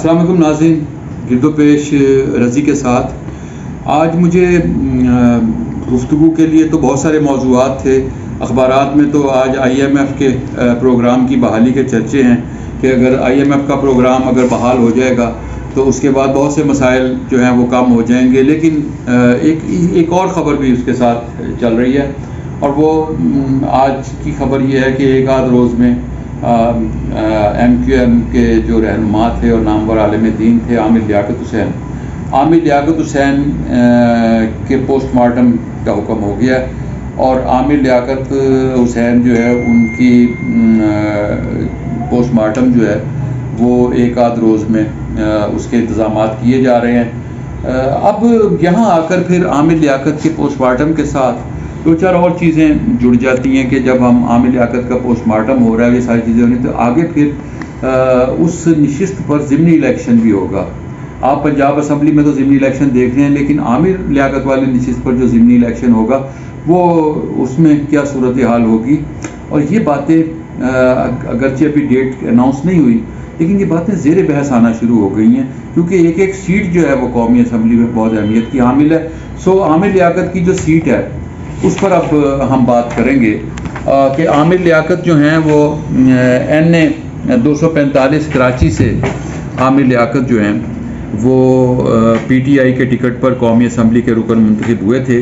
अस्सलाम वालेकुम नाज़रीन, गिरदोपेश रज़ी के साथ आज मुझे गुफ्तगू के लिए तो बहुत सारे मौज़ूआत थे। अखबारात में तो आज IMF के प्रोग्राम की बहाली के चर्चे हैं कि अगर IMF का प्रोग्राम अगर बहाल हो जाएगा तो उसके बाद बहुत से मसाइल जो हैं वो कम हो जाएंगे। लेकिन एक और ख़बर भी उसके साथ चल रही है और वो आज की खबर ये है कि एक आध रोज़ में MQM के जो रहनुमा थे और नामवर आलिम दीन थे आमिर लियाकत हुसैन के पोस्टमार्टम का हुक्म हो गया और आमिर लियाकत हुसैन जो है उनकी पोस्टमार्टम जो है वो एक आध रोज़ में उसके इंतज़ामात किए जा रहे हैं। अब यहाँ आकर फिर आमिर लियाकत के पोस्टमार्टम के साथ दो चार और चीज़ें जुड़ जाती हैं कि जब हम आमिर लियाकत का पोस्टमार्टम हो रहा है, ये सारी चीज़ें होनी तो आगे फिर उस नशिस्त पर ज़िमनी इलेक्शन भी होगा। आप पंजाब असम्बली में तो ज़िमनी इलेक्शन देख रहे हैं, लेकिन आमिर लियाकत वाली नशिस्त पर जो ज़िमनी इलेक्शन होगा वो उसमें क्या सूरत हाल होगी। और ये बातें अगरचे अभी डेट अनाउंस नहीं हुई, लेकिन ये बातें ज़ेर बहस आना शुरू हो गई हैं क्योंकि एक एक सीट जो है वो कौमी असम्बली में बहुत अहमियत की हामिल है। सो आमिर लियाकत की जो सीट है उस पर अब हम बात करेंगे कि आमिर लियाकत जो हैं वो NA 245 कराची से आमिर लियाकत जो हैं वो PTI के टिकट पर कौमी असम्बली के रुकन मुंतखब हुए थे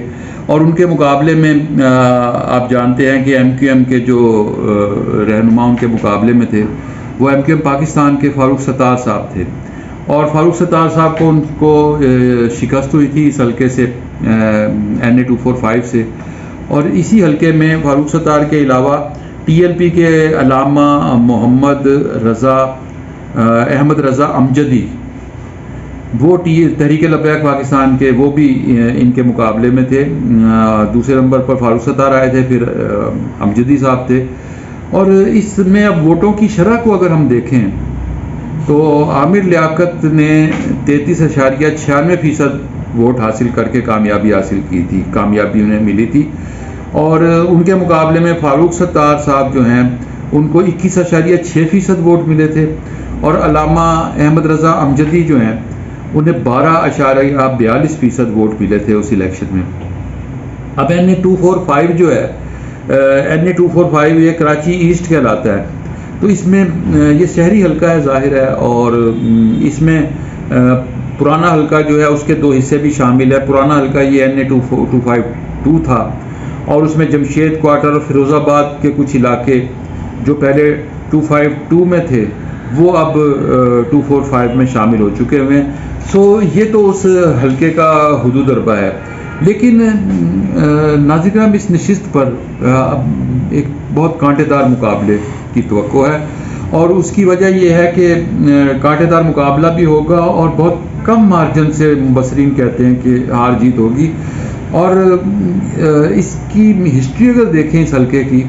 और उनके मुकाबले में आप जानते हैं कि MQM के जो रहनुमा उनके मुकाबले में थे वो MQM पाकिस्तान के फ़ारूक सत्तार साहब थे और फ़ारूक सत्तार साहब को उनको शिकस्त हुई थी इस हल्के से NA 245 से। और इसी हल्के में फ़ारूक सत्तार के अलावा TLP के अलामा मोहम्मद अहमद रज़ा अमजदी वो तहरीक लब्बैक पाकिस्तान के वो भी इनके मुकाबले में थे। दूसरे नंबर पर फ़ारूक सत्तार आए थे, फिर अमजदी साहब थे। और इसमें अब वोटों की शरह को अगर हम देखें तो आमिर लियाकत ने 33.96% वोट हासिल करके कामयाबी हासिल की थी, कामयाबी उन्हें मिली थी। और उनके मुकाबले में फ़ारूक सत्तार साहब जो हैं उनको 21.6% वोट मिले थे और अलामा अहमद रज़ा अमजदी जो हैं उन्हें 12.42% वोट मिले थे उस इलेक्शन में। अब NA 245 जो है NA 245 ये कराची ईस्ट कहलाता है, तो इसमें ये शहरी हल्का है ज़ाहिर है और इसमें पुराना हल्का जो है उसके दो हिस्से भी शामिल है। पुराना हल्का ये NA 252 था और उसमें जमशेद क्वार्टर और फिरोज़ाबाद के कुछ इलाके जो पहले 252 में थे वो अब 245 में शामिल हो चुके हुए हैं। सो ये तो उस हल्के का हुदूद अरबा है। लेकिन नाज़रीन इस नशिस्त पर एक बहुत कांटेदार मुकाबले की तवक्को है और उसकी वजह यह है कि कांटेदार मुकाबला भी होगा और बहुत कम मार्जिन से मुबसरीन कहते हैं कि हार जीत होगी। और इसकी हिस्ट्री अगर देखें इस हल्के की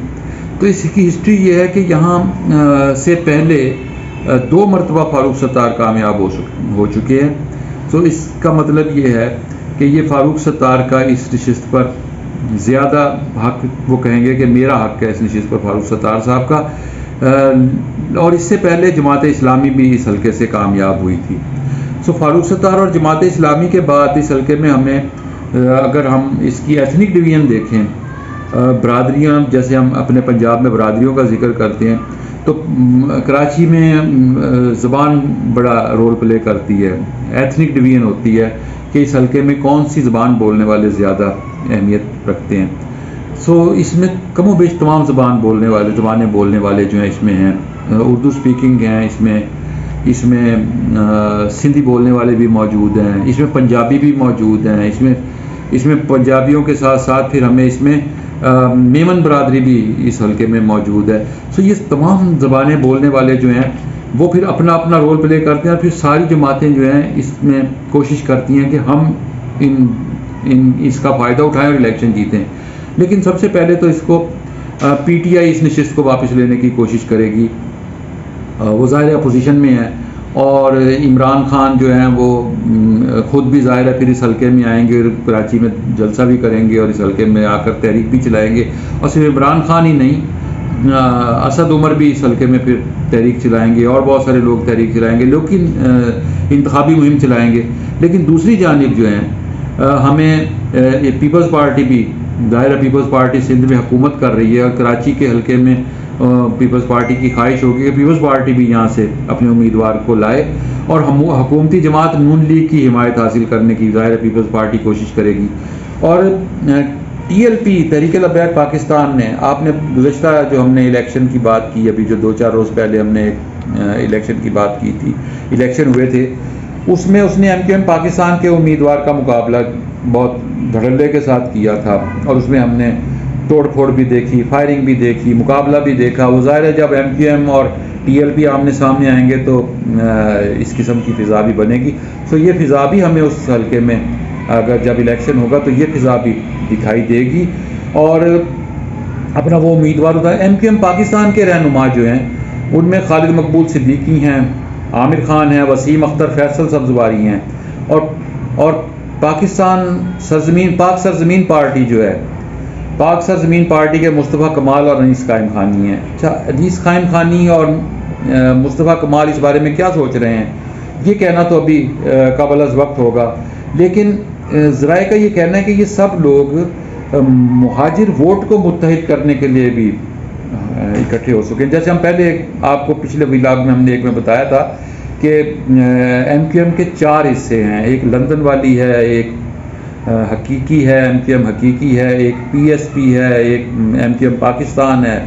तो इसकी हिस्ट्री ये है कि यहाँ से पहले 2 मरतबा फ़ारूक सत्तार कामयाब हो चुके हैं। तो इसका मतलब ये है कि ये फ़ारूक सत्तार का इस नशिस्त पर ज़्यादा हक, वो कहेंगे कि मेरा हक है इस नशिस्त पर फ़ारूक सत्तार साहब का। और इससे पहले जमात इस्लामी भी इस हल्के से कामयाब हुई थी। सो फ़ारूक सत्तार और जमात इस्लामी के बाद इस हल्के में हमें अगर हम इसकी एथनिक डिवीज़न देखें, बरादरियाँ जैसे हम अपने पंजाब में बरादरियों का जिक्र करते हैं तो कराची में ज़बान बड़ा रोल प्ले करती है। एथनिक डिवीज़न होती है कि इस हल्के में कौन सी ज़बान बोलने वाले ज़्यादा अहमियत रखते हैं। सो इसमें कमो बेश तमाम ज़बानें बोलने वाले जो हैं इसमें हैं। उर्दू स्पीकिंग हैं, इसमें सिंधी बोलने वाले भी मौजूद हैं, इसमें पंजाबी भी मौजूद हैं, इसमें पंजाबियों के साथ साथ फिर हमें इसमें मेमन बरादरी भी इस हल्के में मौजूद है। सो ये तमाम ज़बानें बोलने वाले जो हैं वो फिर अपना अपना रोल प्ले करते हैं। फिर सारी जमातें जो हैं इसमें कोशिश करती हैं कि हम इसका फ़ायदा उठाएं और इलेक्शन जीतें। लेकिन सबसे पहले तो इसको PTI इस नशिस्त को वापस लेने की कोशिश करेगी। वो ज़ाहिर अपोजिशन में है और इमरान खान जो हैं वो ख़ुद भी ज़ाहिर है फिर इस हल्के में आएंगे और कराची में जलसा भी करेंगे और इस हल्के में आकर तहरीक भी चलाएंगे। और सिर्फ इमरान खान ही नहीं, असद उमर भी इस हल्के में फिर तहरीक चलाएंगे और बहुत सारे लोग तहरीक चलाएंगे, लेकिन इंतखाबी मुहिम चलाएंगे। लेकिन दूसरी जानिब जो है हमें ये पीपल्स पार्टी भी, ज़ाहिर है पीपल्स पार्टी सिंध में हुकूमत कर रही है और कराची के हल्के में पीपल्स पार्टी की ख्वाहिश होगी कि पीपल्स पार्टी भी यहाँ से अपने उम्मीदवार को लाए और हम हुकूमती जमात नून लीग की हिमायत हासिल करने की ज़ाहिर है पीपल्स पार्टी कोशिश करेगी। और TLP तहरीक लबैक पाकिस्तान ने, आपने गुज़श्ता जो हमने इलेक्शन की बात की, अभी जो 2-4 रोज़ पहले हमने इलेक्शन की बात की थी, इलेक्शन हुए थे, उसमें उसने MQM पाकिस्तान के उम्मीदवार का मुकाबला बहुत धड़ल्ले के साथ किया था और उसमें हमने तोड़ फोड़ भी देखी, फायरिंग भी देखी, मुकाबला भी देखा। वो ज़ाहिर है जब MQM और TLP आमने सामने आएंगे तो इस किस्म की फ़िज़ा भी बनेगी। तो ये फ़िज़ा भी हमें उस हल्के में अगर जब इलेक्शन होगा तो ये फ़िज़ा भी दिखाई देगी। और अपना वो उम्मीदवार होता है MQM पाकिस्तान के रहनुमा जो हैं उनमें खालिद मकबूल सिद्दीकी हैं, आमिर खान हैं, वसीम अख्तर, फैसल सब्ज़वारी हैं और पाकिस्तान सरज़मीन, पाक सरज़मीन पार्टी जो है, पाक सरज़मीन पार्टी के मुस्तफ़ा कमाल और अनीस कायम खानी हैं। अच्छा, अनीस कायम खानी और मुस्तफ़ा कमाल इस बारे में क्या सोच रहे हैं ये कहना तो अभी काबिल वक्त होगा, लेकिन ज़राए का ये कहना है कि ये सब लोग मुहाजिर वोट को मुत्तहिद करने के लिए भी इकट्ठे हो सकें। जैसे हम पहले आपको पिछले व्लॉग में हमने एक में बताया था कि MQM के 4 हिस्से हैं, एक लंदन वाली है, एक हकीकी है, MQM हकीकी है, एक PSP है, एक MQM पाकिस्तान है।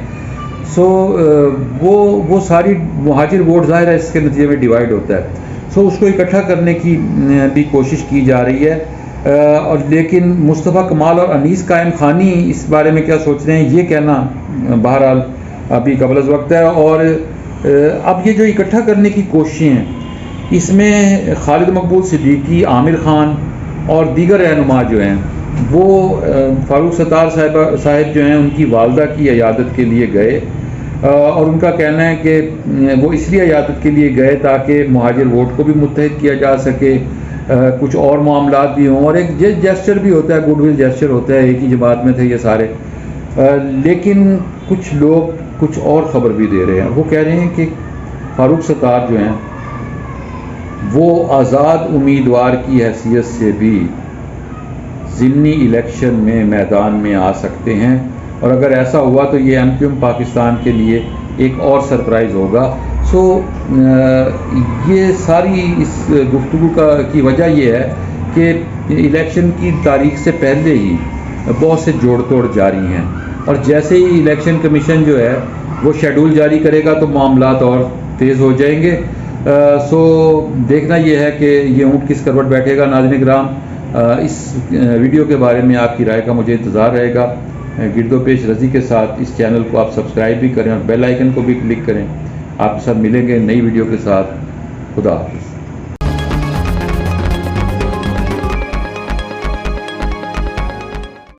सो वो सारी मुहाजिर वोट ज़ाहिर है इसके नतीजे में डिवाइड होता है। सो उसको इकट्ठा करने की भी कोशिश की जा रही है। और लेकिन मुस्तफ़ा कमाल और अनीस कायम खानी इस बारे में क्या सोच रहे हैं ये कहना बहरहाल अभी कबल वक्त है। और अब ये जो इकट्ठा करने की कोशिशें हैं इसमें खालिद मकबूल सिद्दीकी, आमिर खान और दीगर रहनुमा जो हैं वो फारूक सत्तार साहब जो हैं उनकी वालदा की इयादत के लिए गए और उनका कहना है कि वो इसलिए इयादत के लिए गए ताकि मुहाजिर वोट को भी मुत्तहिद किया जा सके, कुछ और मामलात भी हों और एक जेस्चर भी होता है, गुडविल जेस्चर होता है, एक ही जमात में थे ये सारे। लेकिन कुछ लोग कुछ और ख़बर भी दे रहे हैं, वो कह रहे हैं कि फारूक सत्तार जो हैं वो आज़ाद उम्मीदवार की हैसियत से भी ज़िमनी इलेक्शन में मैदान में आ सकते हैं और अगर ऐसा हुआ तो ये MQM पाकिस्तान के लिए एक और सरप्राइज़ होगा। सो ये सारी इस गुफ्तगू की वजह ये है कि इलेक्शन की तारीख से पहले ही बहुत से जोड़ तोड़ जारी हैं और जैसे ही इलेक्शन कमीशन जो है वो शेड्यूल जारी करेगा तो मामलात और तेज़ हो जाएंगे। सो देखना ये है कि ये ऊँट किस करवट बैठेगा। नाज़रीन किराम, इस वीडियो के बारे में आपकी राय का मुझे इंतज़ार रहेगा। गिरदोपेश रज़ी के साथ इस चैनल को आप सब्सक्राइब भी करें और बेल आइकन को भी क्लिक करें। आपके साथ मिलेंगे नई वीडियो के साथ। खुदा हाफ़िज़।